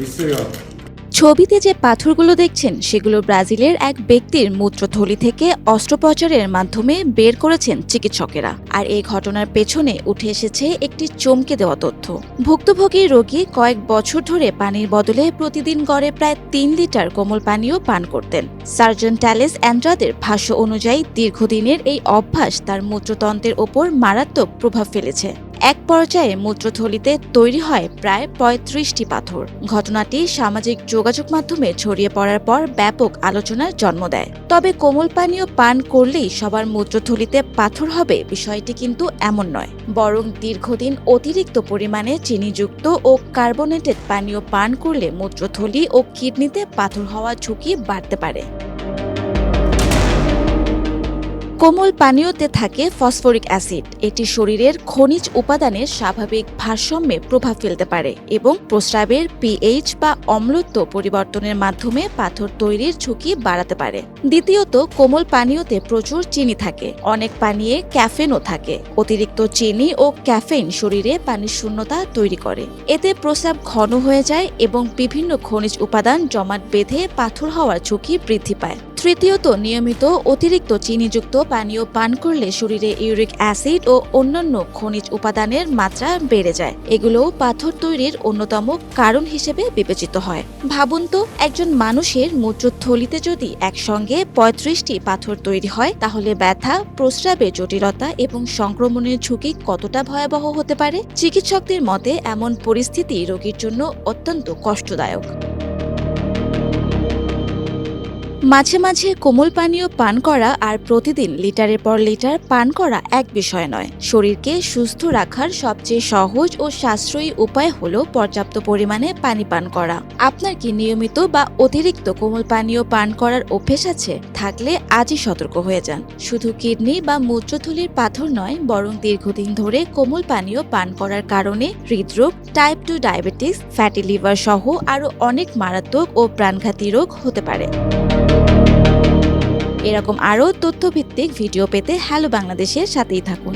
있어요. ছবিতে যে পাথরগুলো দেখছেন সেগুলো ব্রাজিলের এক ব্যক্তির মূত্রথলি থেকে অস্ত্রোপচারের মাধ্যমে বের করেছেন চিকিৎসকেরা। আর এই ঘটনার পেছনে উঠে এসেছে একটি চমকে দেওয়া তথ্য। ভুক্তভোগী রোগী কয়েক বছর ধরে পানির বদলে প্রতিদিন গড়ে প্রায় ৩ লিটার কোমল পানীয় পান করতেন। সার্জন ট্যালেস অ্যান্ড্রাদের ভাষ্য অনুযায়ী দীর্ঘদিনের এই অভ্যাস তার মূত্রতন্ত্রের ওপর মারাত্মক প্রভাব ফেলেছে। এক পর্যায়ে মূত্রথলিতে তৈরি হয় প্রায় ৩৫টি পাথর। ঘটনাটি সামাজিক যোগাযোগ মাধ্যমে ছড়িয়ে পড়ার পর ব্যাপক আলোচনার জন্ম দেয়। তবে কোমল পানীয় পান করলেই সবার মূত্রথলিতে পাথর হবে বিষয়টি কিন্তু এমন নয়, বরং দীর্ঘদিন অতিরিক্ত পরিমাণে চিনিযুক্ত ও কার্বোনেটেড পানীয় পান করলে মূত্রথলি ও কিডনিতে পাথর হওয়ার ঝুঁকি বাড়তে পারে। কোমল পানীয়তে থাকে ফসফরিক অ্যাসিড। এটি শরীরের খনিজ উপাদানের স্বাভাবিক ভারসাম্যে প্রভাব ফেলতে পারে এবং প্রস্রাবের পিএইচ বা অম্লত্ব পরিবর্তনের মাধ্যমে পাথর তৈরির ঝুঁকি বাড়াতে পারে। দ্বিতীয়ত, কোমল পানীয়তে প্রচুর চিনি থাকে। অনেক পানীয়ে ক্যাফেনও থাকে। অতিরিক্ত চিনি ও ক্যাফেইন শরীরে পানির শূন্যতা তৈরি করে। এতে প্রস্রাব ঘন হয়ে যায় এবং বিভিন্ন খনিজ উপাদান জমাট বেঁধে পাথর হওয়ার ঝুঁকি বৃদ্ধি পায়। তৃতীয়ত, নিয়মিত অতিরিক্ত চিনিযুক্ত পানীয় পান করলে শরীরে ইউরিক অ্যাসিড ও অন্যান্য খনিজ উপাদানের মাত্রা বেড়ে যায়। এগুলোও পাথর তৈরির অন্যতম কারণ হিসেবে বিবেচিত হয়। ভাবুন তো, একজন মানুষের মূত্রথলিতে যদি একসঙ্গে ৩৫টি পাথর তৈরি হয়, তাহলে ব্যথা, প্রস্রাবে জটিলতা এবং সংক্রমণের ঝুঁকি কতটা ভয়াবহ হতে পারে। চিকিৎসকদের মতে এমন পরিস্থিতি রোগীর জন্য অত্যন্ত কষ্টদায়ক। মাঝে মাঝে কোমল পানীয় পান করা আর প্রতিদিন লিটারের পর লিটার পান করা এক বিষয় নয়। শরীরকে সুস্থ রাখার সবচেয়ে সহজ ও সাশ্রয়ী উপায় হলো পর্যাপ্ত পরিমাণে পানি পান করা। আপনার কি নিয়মিত বা অতিরিক্ত কোমল পানীয় পান করার অভ্যেস আছে? থাকলে আজই সতর্ক হয়ে যান। শুধু কিডনি বা মূত্রথলির পাথর নয়, বরং দীর্ঘদিন ধরে কোমল পানীয় পান করার কারণে হৃদরোগ, টাইপ 2 ডায়াবেটিস, ফ্যাটি লিভার সহ আরও অনেক মারাত্মক ও প্রাণঘাতী রোগ হতে পারে। এরকম আরও তথ্যভিত্তিক ভিডিও পেতে হ্যালো বাংলাদেশের সাথেই থাকুন।